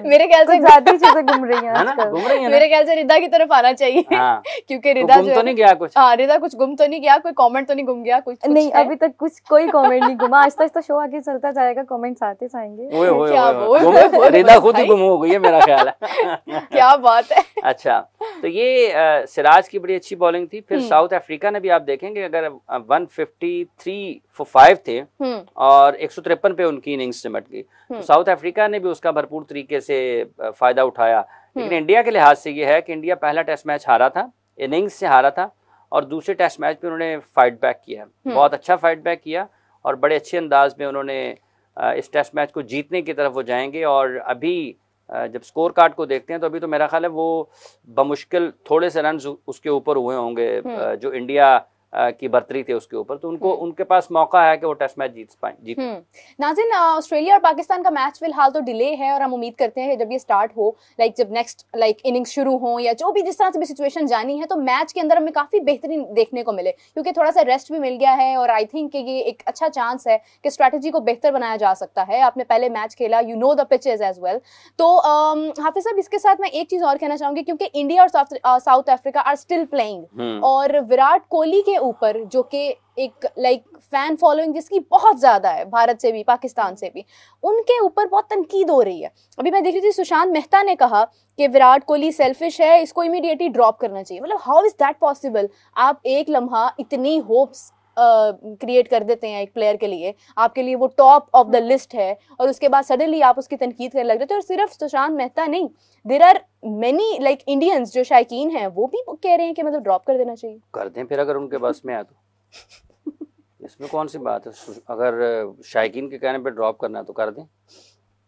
मेरे ख्याल से ज्यादा चीजें घूम रही हैं आजकल, घूम रही है मेरे ख्याल से रिदा की तरफ आना चाहिए। क्योंकि रिदा गुम तो नहीं गया कुछ। हाँ, रिदा कुछ गुम तो नहीं गया, कोई कमेंट तो नहीं गुम गया कुछ नहीं अभी तक कुछ कोई कमेंट नहीं घुमा। आस्ते आस्ते शो आगे चलता जाएगा, कमेंट्स आते जाएंगे। रिदा खुद ही गुम हो गई है मेरा ख्याल है। क्या बात है। अच्छा, तो ये सिराज की बड़ी अच्छी बॉलिंग थी। फिर साउथ अफ्रीका ने भी आप देखेंगे अगर 153 for 5 थे और 153 पे उनकी इनिंग्स सिमट गई, तो साउथ अफ्रीका ने भी उसका भरपूर तरीके से फायदा उठाया। लेकिन इंडिया के लिहाज से ये है कि इंडिया पहला टेस्ट मैच हारा था, इनिंग्स से हारा था, और दूसरे टेस्ट मैच पे उन्होंने फाइट बैक किया, बहुत अच्छा फाइट बैक किया और बड़े अच्छे अंदाज में उन्होंने इस टेस्ट मैच को जीतने की तरफ वो जाएंगे। और अभी जब स्कोर कार्ड को देखते हैं तो अभी तो मेरा ख्याल है वो बमुश्किल थोड़े से रन उसके ऊपर हुए होंगे जो इंडिया की बर्तरी थे उसके ऊपर, तो उनको उनके पास मौका है कि वो टेस्ट मैच जीत पाए। नाज़रीन, ऑस्ट्रेलिया और पाकिस्तान का मैच फिलहाल तो डिले है और हम उम्मीद करते हैं कि जब ये स्टार्ट हो, जब नेक्स्ट इनिंग्स शुरू हो या जो भी जिस तरह से भी सिचुएशन जानी है, तो मैच के अंदर हमें काफी बेहतरीन देखने को मिले, क्योंकि थोड़ा सा रेस्ट भी मिल गया है और आई थिंक ये एक अच्छा चांस है कि स्ट्रैटेजी को बेहतर बनाया जा सकता है। आपने पहले मैच खेला, you know the pitches as well. तो हाफिज साहब, इसके साथ मैं एक चीज और कहना चाहूंगी, क्योंकि इंडिया और South Africa are still playing, और विराट कोहली के ऊपर जो कि एक फैन फॉलोइंग जिसकी बहुत ज्यादा है, भारत से भी पाकिस्तान से भी, उनके ऊपर बहुत तनकीद हो रही है। अभी मैं देख रही थी, सुशांत मेहता ने कहा कि विराट कोहली सेल्फिश है, इसको इमीडिएटली ड्रॉप करना चाहिए। मतलब हाउ इज दैट पॉसिबल? आप एक लम्हा इतनी होप्स क्रिएट कर देते हैं एक प्लेयर के लिए, आपके लिए वो टॉप ऑफ द लिस्ट है, और उसके बाद सडनली आप उसकी तनकीद करने लग जाते हैं। और सिर्फ सुशांत मेहता नहीं, देयर आर मेनी इंडियंस जो शायकीन हैं वो भी कह रहे हैं कि मतलब ड्रॉप कर देना चाहिए। कर दें फिर, अगर उनके पास में आए तो इसमें कौन सी बात है? अगर शायकीन के कहने पे ड्रॉप करना है तो कर दें।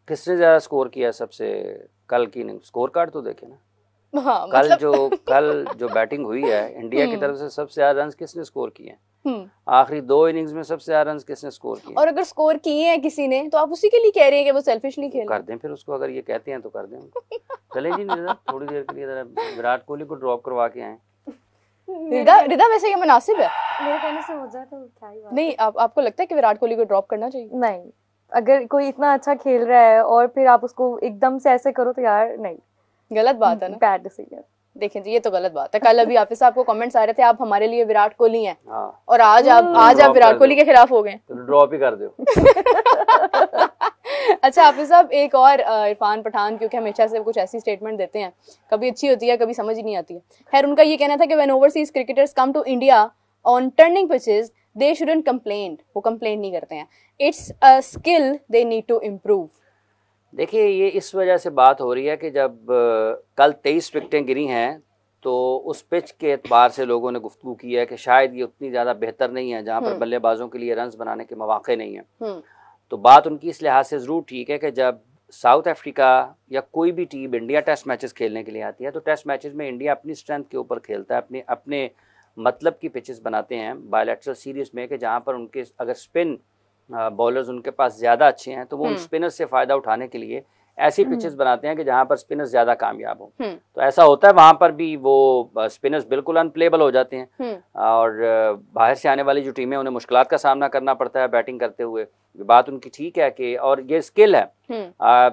किसने ज़्यादा स्कोर किया सबसे कल की? नहीं, स्कोर कार्ड तो देखे ना। हाँ, कल जो बैटिंग हुई है इंडिया की तरफ से, सबसे ज्यादा रन किसने स्कोर किए हैं? आखिरी 2 इनिंग्स में सबसे ज्यादा रन किसने स्कोर किए? और अगर स्कोर किए हैं किसी ने, तो आप उसी के लिए कह रहे हैं कि वो सेल्फिशली खेल? कर दें फिर उसको, अगर ये कहते हैं तो कर दें। चले जी थोड़ी देर के लिए जरा विराट कोहली को ड्रॉप करवा के आए। रिदा वैसे ये मुनासिब है? मेरे कहने से हो जाए तो क्या ही बात नहीं, आपको लगता है कि विराट कोहली को ड्रॉप करना चाहिए? नहीं, अगर कोई इतना अच्छा खेल रहा है और फिर आप उसको एकदम से ऐसे करो तो यार नहीं, गलत बात है ना, बैड डिसीजन। देखें जी, ये तो गलत बात है। कल अभी हाफिज साहब को कमेंट्स आ रहे थे, आप हमारे लिए विराट कोहली हैं, और आज आप विराट कोहली के खिलाफ हो गए, तो ड्रॉप ही कर दो। अच्छा हाफिज साहब, एक और इरफान पठान, क्योंकि हमेशा से कुछ ऐसी स्टेटमेंट देते हैं, कभी अच्छी होती है कभी समझ ही नहीं आती है। खैर, उनका ये कहना था कि when overseas cricketers come to India on turning pitches they shouldn't complain. वो कंप्लेन नहीं करते हैं, it's a skill they need to improve. देखिए, ये इस वजह से बात हो रही है कि जब कल 23 विकेटें गिरी हैं, तो उस पिच के एतबार से लोगों ने गुफ्तगू की है कि शायद ये उतनी ज़्यादा बेहतर नहीं है, जहाँ पर बल्लेबाजों के लिए रन्स बनाने के मौके नहीं है। तो बात उनकी इस लिहाज से ज़रूर ठीक है कि जब साउथ अफ्रीका या कोई भी टीम इंडिया टेस्ट मैचेस खेलने के लिए आती है, तो टेस्ट मैचेस में इंडिया अपनी स्ट्रेंथ के ऊपर खेलता है, अपने मतलब की पिचेस बनाते हैं बायलैटरल सीरीज़ में, कि जहाँ पर उनके अगर स्पिन बॉलर्स उनके पास ज़्यादा अच्छे हैं तो वो उन स्पिनर्स से फ़ायदा उठाने के लिए ऐसी पिचेस बनाते हैं कि जहाँ पर स्पिनर्स ज़्यादा कामयाब हों। तो ऐसा होता है, वहाँ पर भी वो स्पिनर्स बिल्कुल अनप्लेबल हो जाते हैं, और बाहर से आने वाली जो टीमें उन्हें मुश्किलात का सामना करना पड़ता है बैटिंग करते हुए। बात उनकी ठीक है कि, और ये स्किल है,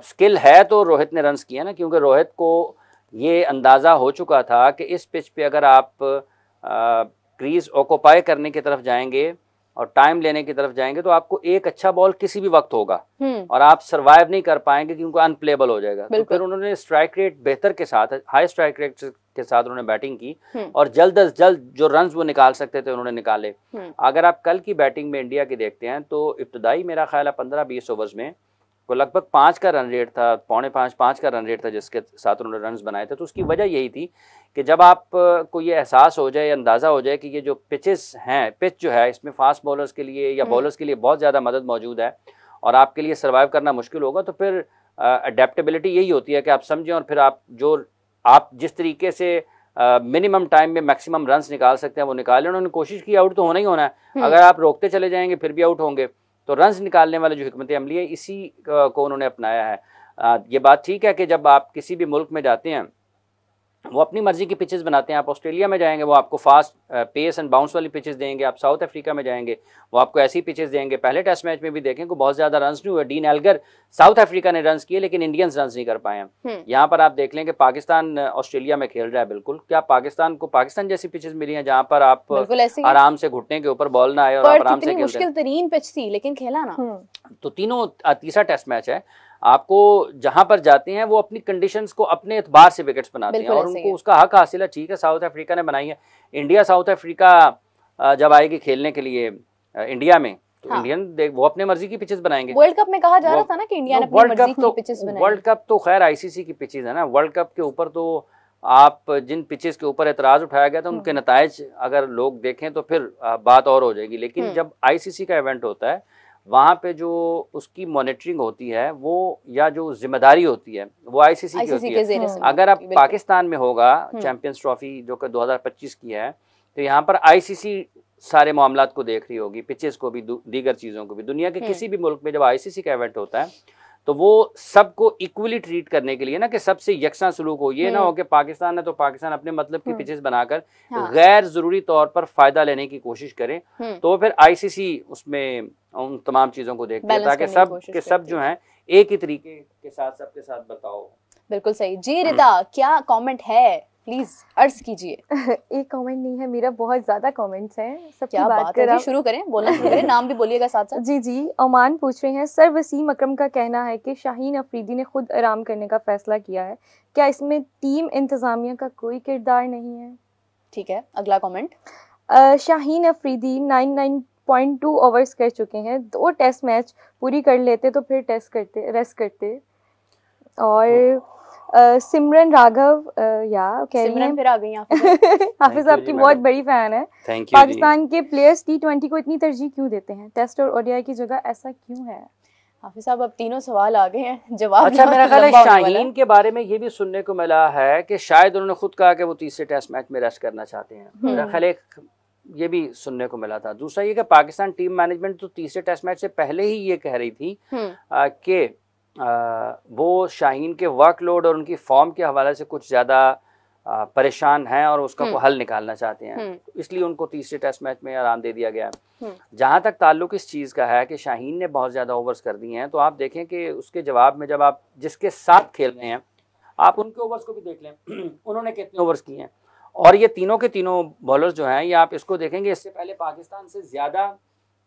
स्किल है तो रोहित ने रन्स किए ना, क्योंकि रोहित को ये अंदाज़ा हो चुका था कि इस पिच पे अगर आप क्रीज ऑक्यूपाई करने की तरफ जाएंगे और टाइम लेने की तरफ जाएंगे तो आपको एक अच्छा बॉल किसी भी वक्त होगा और आप सरवाइव नहीं कर पाएंगे क्योंकि अनप्लेबल हो जाएगा। तो फिर उन्होंने स्ट्राइक रेट बेहतर के साथ, हाई स्ट्राइक रेट के साथ उन्होंने बैटिंग की और जल्द अज जल्द जो रन्स वो निकाल सकते थे उन्होंने निकाले। अगर आप कल की बैटिंग में इंडिया की देखते हैं तो इब्तदाई मेरा ख्याल है 15-20 ओवर्स में वो लगभग 5 का रन रेट था, 4.5-5 का रन रेट था जिसके साथ उन्होंने रन्स बनाए थे। तो उसकी वजह यही थी कि जब आपको ये एहसास हो जाए, अंदाज़ा हो जाए कि ये जो पिचेस हैं, पिच जो है इसमें फास्ट बॉलर्स के लिए या बॉलर्स के लिए बहुत ज़्यादा मदद मौजूद है और आपके लिए सर्वाइव करना मुश्किल होगा, तो फिर अडेप्टेबिलिटी यही होती है कि आप समझें और फिर आप जिस तरीके से मिनिमम टाइम में मैक्सिमम रन्स निकाल सकते हैं वो निकालें। उन्होंने कोशिश की, आउट तो होना ही होना है, अगर आप रोकते चले जाएंगे फिर भी आउट होंगे। तो रन्स निकालने वाले जो हिकमत अमली है इसी को उन्होंने अपनाया है। ये बात ठीक है कि जब आप किसी भी मुल्क में जाते हैं वो अपनी मर्जी की पिचेस बनाते हैं। आप ऑस्ट्रेलिया में जाएंगे वो आपको फास्ट पेस एंड बाउंस वाली पिचेस देंगे। आप साउथ अफ्रीका में जाएंगे वो आपको ऐसी पिचेस देंगे। पहले टेस्ट मैच में भी देखें को बहुत ज्यादा रन्स नहीं हुए। डीन एल्गर साउथ अफ्रीका ने रन्स किए लेकिन इंडियंस रन्स नहीं कर पाए हैं। यहाँ पर आप देख लें कि पाकिस्तान ऑस्ट्रेलिया में खेल रहा है। बिल्कुल क्या पाकिस्तान को पाकिस्तान जैसी पिचेस मिली हैं जहाँ पर आप आराम से घुटने के ऊपर बॉल ना आए और आराम से मुश्किल तरीन पिच थी लेकिन खेला ना। तो तीनों तीसरा टेस्ट मैच है। आपको जहां पर जाते हैं वो अपनी कंडीशंस को अपने एतबार से विकेट्स बनाते हैं और उनको उसका हक हासिल है। ठीक है साउथ अफ्रीका ने बनाई है। इंडिया साउथ अफ्रीका जब आएगी खेलने के लिए इंडिया में तो इंडियन वो अपने मर्जी की पिचेस बनाएंगे। वर्ल्ड कप में कहा जा रहा था ना कि इंडिया ने अपनी मर्जी की पिचेस बनाई। वर्ल्ड कप तो खैर आईसीसी की पिचेस है ना। वर्ल्ड कप के ऊपर तो आप जिन पिचेस के ऊपर एतराज उठाया गया था उनके नतायज अगर लोग देखें तो फिर बात और हो जाएगी। लेकिन जब आईसीसी का इवेंट होता है वहाँ पे जो उसकी मॉनिटरिंग होती है वो या जो जिम्मेदारी होती है वो आईसीसी की होती है। अगर अब पाकिस्तान में होगा चैंपियंस ट्रॉफी जो कि 2025 की है तो यहाँ पर आईसीसी सारे मामलात को देख रही होगी, पिचेस को भी, दीगर चीज़ों को भी। दुनिया के किसी भी मुल्क में जब आईसीसी का इवेंट होता है तो वो सबको इक्वली ट्रीट करने के लिए ना कि सबसे यकसा सलूक हो। ये ना हो कि पाकिस्तान है तो पाकिस्तान अपने मतलब की पिचेस बनाकर गैर जरूरी तौर पर फायदा लेने की कोशिश करे तो फिर आईसीसी उसमें उन तमाम चीजों को देखते हैं ताकि सब जो हैं एक ही तरीके के साथ सबके साथ बताओ। बिल्कुल सही जी। रिदा क्या कमेंट है प्लीज अर्ज कीजिए। एक कमेंट नहीं है मेरा, बहुत ज्यादा कमेंट्स हैं। सबकी क्या बात है, शुरू करें, बोलना शुरू करें, नाम भी बोलिएगा साथ साथ। जी ओमान पूछ रहे हैं सर वसीम अकरम का कहना है कि शाहीन अफरीदी ने खुद आराम करने का फैसला किया है, क्या इसमें टीम इंतजामिया का कोई किरदार नहीं है? ठीक है अगला कमेंट। शाहीन अफरीदी 99.2 ओवर्स कर चुके हैं, 2 टेस्ट मैच पूरी कर लेते तो फिर रेस्ट करते। और सिमरन राघव सिमरन फिर आ गई हाफिज आपकी बहुत बड़ी फैन है। पाकिस्तान के प्लेयर्स T20 को इतनी तरजीह क्यों देते हैं, टेस्ट और ओडीआई की जगह, ऐसा क्यों है? हाफिज साहब अब तीनों सवाल आ गए हैं, जवाब अच्छा मेरा ख्याल है शाहीन के बारे में ये भी सुनने को मिला है कि शायद उन्होंने खुद कहा कि वो तीसरे टेस्ट मैच में रेस्ट करना चाहते हैं। मेरा ख्याल ये भी सुनने को मिला था। दूसरा ये कि पाकिस्तान टीम मैनेजमेंट तो तीसरे टेस्ट मैच से पहले ही ये कह रही थी कि वो शाहीन के वर्कलोड और उनकी फॉर्म के हवाले से कुछ ज़्यादा परेशान हैं और उसका को हल निकालना चाहते हैं, तो इसलिए उनको तीसरे टेस्ट मैच में आराम दे दिया गया है। जहाँ तक ताल्लुक इस चीज़ का है कि शाहीन ने बहुत ज़्यादा ओवर्स कर दिए हैं, तो आप देखें कि उसके जवाब में जब आप जिसके साथ खेल रहे हैं आप उनके ओवर्स को भी देख लें उन्होंने कितने ओवर्स किए हैं। और ये तीनों के तीनों बॉलर्स जो हैं ये आप इसको देखेंगे इससे पहले पाकिस्तान से ज़्यादा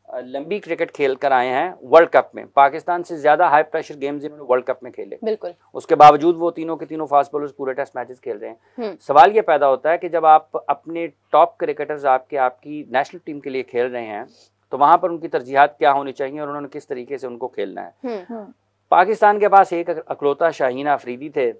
लंबी क्रिकेट खेल कर आए हैं वर्ल्ड कप में। पाकिस्तान से ज्यादा हाई प्रेशर गेम्स इन्होंने वर्ल्ड कप में खेले। बिल्कुल। उसके बावजूद वो तीनों के तीनों फास्ट बॉलर्स पूरे टेस्ट मैचेस खेल रहे हैं। सवाल ये पैदा होता है कि जब आप अपने टॉप क्रिकेटर्स आपकी नेशनल टीम के लिए खेल रहे हैं तो वहां पर उनकी तरजीहात क्या होनी चाहिए और उन्होंने किस तरीके से उनको खेलना है। पाकिस्तान के पास एक अकलौता शाहीन अफरीदी थे,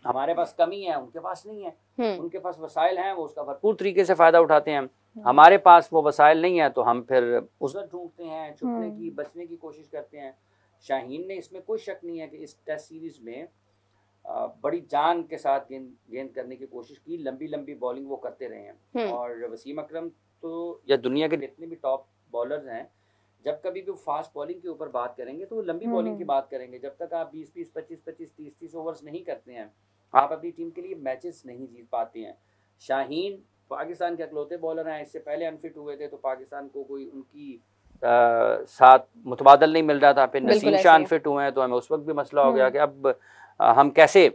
हमारे पास कमी है, उनके पास नहीं है। उनके पास वसाइल हैं, वो उसका भरपूर तरीके से फायदा उठाते हैं। हमारे पास वो वसाइल नहीं है तो हम फिर उज़र ढूंढते हैं, छुपने की, बचने की कोशिश करते हैं। शाहीन ने इसमें कोई शक नहीं है कि इस टेस्ट सीरीज में बड़ी जान के साथ गेंद करने की कोशिश की, लंबी लंबी बॉलिंग वो करते रहे हैं। और वसीम अकरम तो या दुनिया के जितने भी टॉप बॉलर्स हैं जब कभी भी फास्ट बॉलिंग के ऊपर बात करेंगे तो वो लंबी बॉलिंग की बात करेंगे। जब तक आप 20-20, 25-25, 30-30 ओवर्स नहीं करते हैं आप अपनी टीम के लिए मैचेस नहीं जीत पाते हैं। शाहीन पाकिस्तान के अकलौते बॉलर हैं, इससे पहले अनफिट हुए थे तो पाकिस्तान को कोई उनकी साथ मुतबादल नहीं मिल रहा था। फिर नसीम शाह अनफिट हुए हैं तो हमें उस वक्त भी मसला हो गया कि अब हम कैसे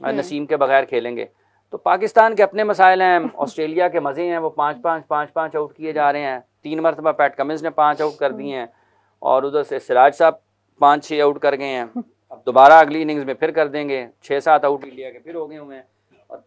नसीम के बगैर खेलेंगे। तो पाकिस्तान के अपने मसाइल हैं, ऑस्ट्रेलिया के मज़े हैं, वो 5-5 आउट किए जा रहे हैं। 3 मरतबा पैट कमिंस ने 5 आउट कर दिए हैं और उधर से सिराज साहब 5-6 आउट कर गए हैं। अब दोबारा अगली इनिंग्स में फिर कर देंगे, 6-7 आउट इंडिया के फिर हो गए हुए हैं। और